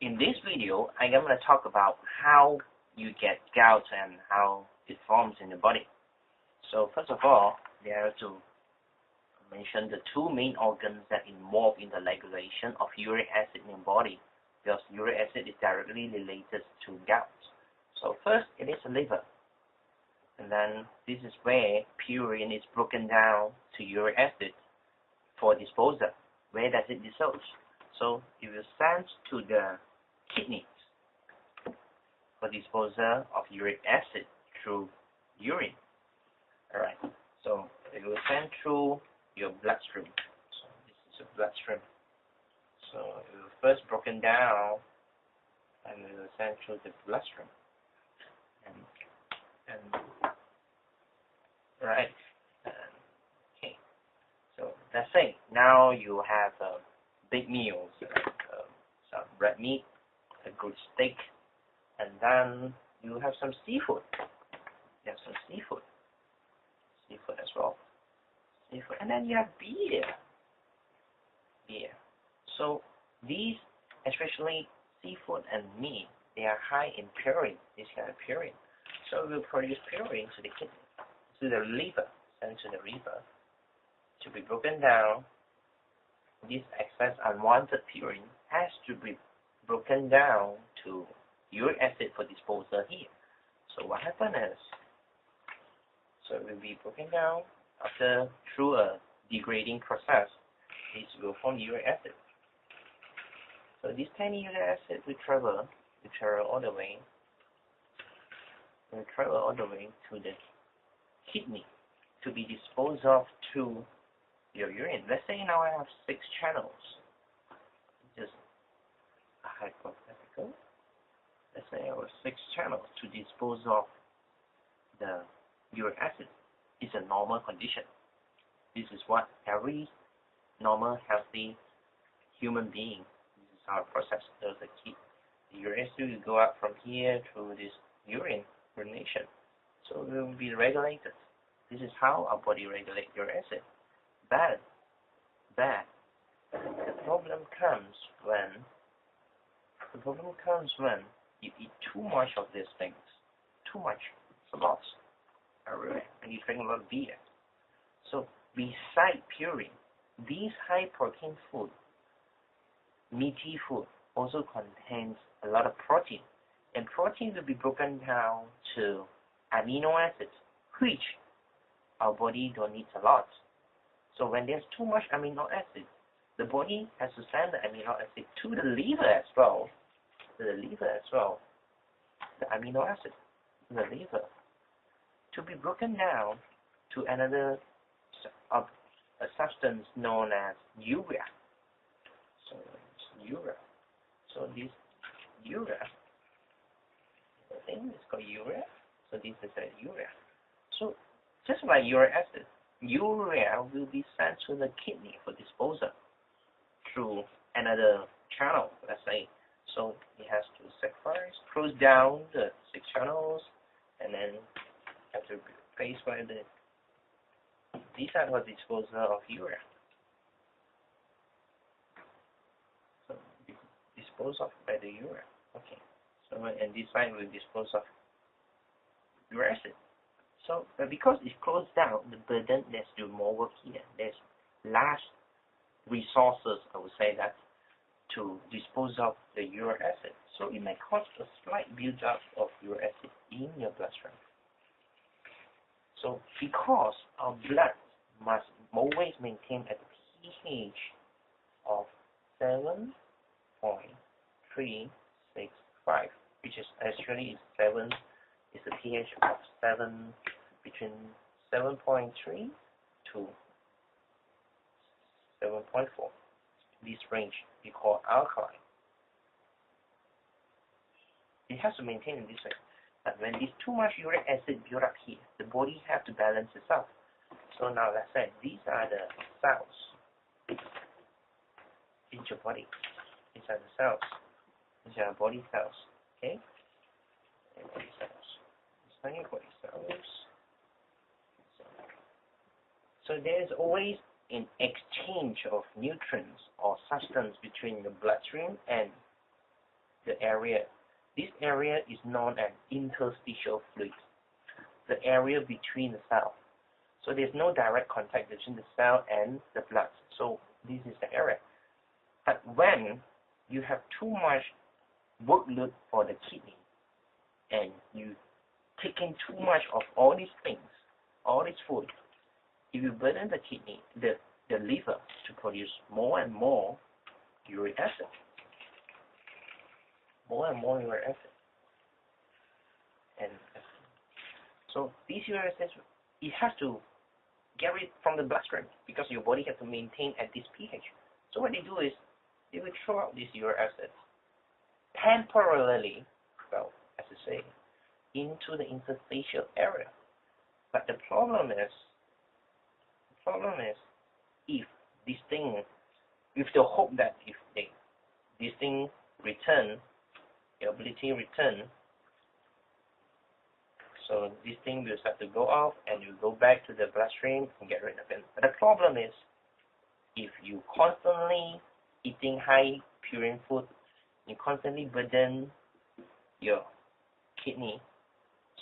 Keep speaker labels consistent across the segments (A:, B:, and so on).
A: In this video, I'm going to talk about how you get gout and how it forms in the body. So first of all, there are to mention the two main organs that involve in the regulation of uric acid in the body, because uric acid is directly related to gout. So first, it is the liver. And then this is where purine is broken down to uric acid for disposal. Where does it dissolve? So it will send to the kidneys for disposal of uric acid through urine. Alright, so it will send through your bloodstream. So this is your bloodstream. So it will first broken down and it will send through the bloodstream. Right. Okay. So let's say now you have big meals like some red meat, a good steak, and then you have some seafood. You have some seafood as well. Seafood, and then you have beer. So these, especially seafood and meat, they are high in purine. This kind of purine. So it will produce purine to the kidney, to the liver, sent to the liver to be broken down. This excess unwanted purine has to be broken down to uric acid for disposal here. So what happens is, so it will be broken down after through a degrading process. This will form uric acid. So this tiny uric acid will travel all the way. Will travel all the way to the kidney to be disposed of through your urine. Let's say now I have 6 channels. Just hypothetical. Let's say I have 6 channels to dispose of the uric acid. It's a normal condition. This is what every normal, healthy human being, this is our process. There's a key. The uric acid will go out from here through this urination. So it will be regulated. This is how our body regulates uric acid. But the problem comes when you eat too much of these things. Too much, a lot, and you drink a lot of beer. So beside purine, these high protein food, meaty food, also contains a lot of protein. And protein will be broken down to amino acids, which our body don't need a lot. So when there's too much amino acid, the body has to send the amino acid to the liver as well. The amino acid in the liver to be broken down to another a substance known as urea. So it's urea. So this urea, the thing is called urea. So this is a urea. So just like uric acid, urea will be sent to the kidney for disposal through another channel, let's say. So it has to sacrifice, close down the 6 channels, and then have to face by these are for disposal of urea. So dispose of by the urea. Okay. So and this side will dispose of uric acid. So because it's closed down, the burden, there's still more work here. There's large resources, I would say that, to dispose of the uric acid. So it may cause a slight build-up of uric acid in your bloodstream. So because our blood must always maintain at a pH of 7.365, which is actually 7 is the pH of 7, between 7.3 to 7.4. This range we call alkaline. It has to maintain in this way. But when there's too much uric acid built up here, the body has to balance itself. So now let's say these are the cells in your body. These are the cells. These are body cells. Okay? And body cells. Tiny body cells. So there is always an exchange of nutrients or substance between the bloodstream and the area. This area is known as interstitial fluid, the area between the cell. So there's no direct contact between the cell and the blood. So this is the area. But when you have too much workload for the kidney, and you take in too much of all these things, all this food, if you burden the kidney, the liver to produce more and more uric acid. More and more uric acid. And so this uric acid, it has to get rid from the bloodstream because your body has to maintain at this pH. So what they do is they will throw out this uric acid temporarily, well, as I say, into the interstitial area. But the problem is if this thing, with the hope that if this thing return, the ability return, so this thing will start to go off and you go back to the bloodstream and get rid of it. But the problem is if you constantly eating high purine food, you constantly burden your kidney,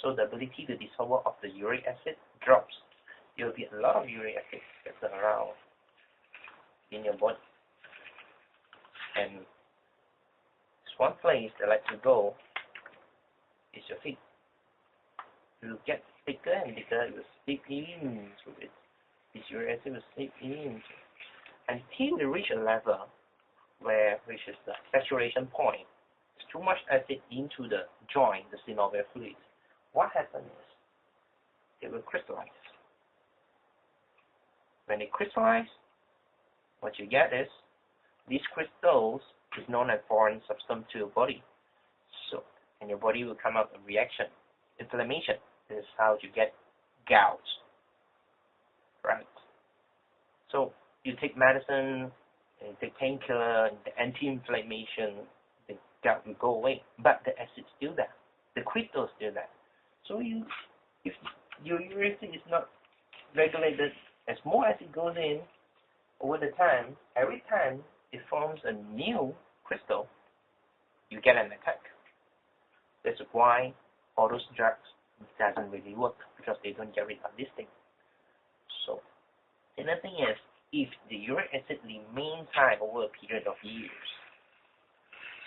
A: so the ability to dissolve of the uric acid drops. There will be a lot of uric acid that's around in your body. And there's one place that like to go is your feet. You get thicker and thicker, it will seep into it. This uric acid will seep into it until you reach a level which is the saturation point. There's too much acid into the joint, the synovial fluid. What happens is they will crystallize. When they crystallize, what you get is these crystals is known as foreign substance to your body. So, and your body will come up with reaction, inflammation. This is how you get gout. Right? So you take medicine, and you take painkiller, the anti-inflammation, the gout will go away, but the acid is still there. The crystal is still there. So if your uric acid is not regulated, as more acid goes in over the time, every time it forms a new crystal, you get an attack. That's why all those drugs doesn't really work, because they don't get rid of this thing. So another thing is, if the uric acid remains high over a period of years,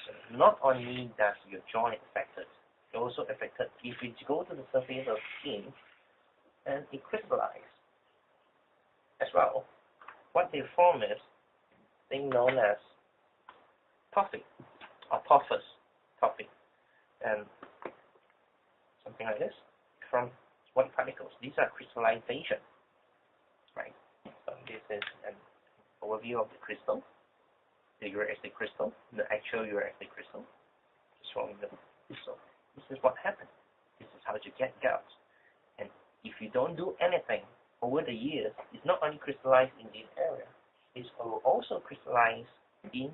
A: so not only does your joint affected, it also affected if it go to the surface of skin and it crystallizes as well. What they form is thing known as toxic or tophus, and something like this from white particles. These are crystallization, right? So this is an overview of the crystal, the uric acid crystal, the actual uric acid crystal. Just from the crystal. This is what happens. This is how you get gout. And if you don't do anything over the years, it's not only crystallized in this area, it's also crystallized in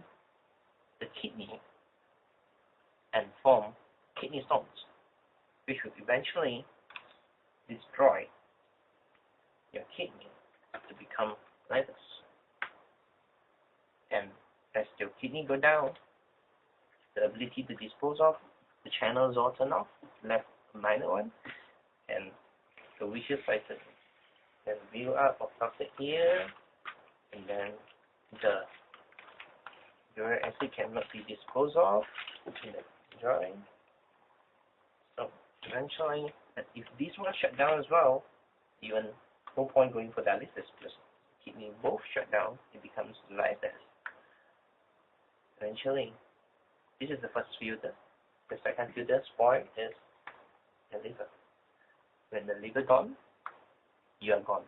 A: the kidney and form kidney stones, which will eventually destroy your kidney to become like this. And as your kidney go down, the ability to dispose of the channels all turn off, left a minor one, and the vicious cycle. Then build up of toxic here, and then the uric acid cannot be disposed of in the joint. So eventually, if this one shut down as well, even no point going for dialysis because kidney both shut down, it becomes like this. Eventually, this is the first filter. The second filter spoiled is the liver. When the liver gone, you are gone.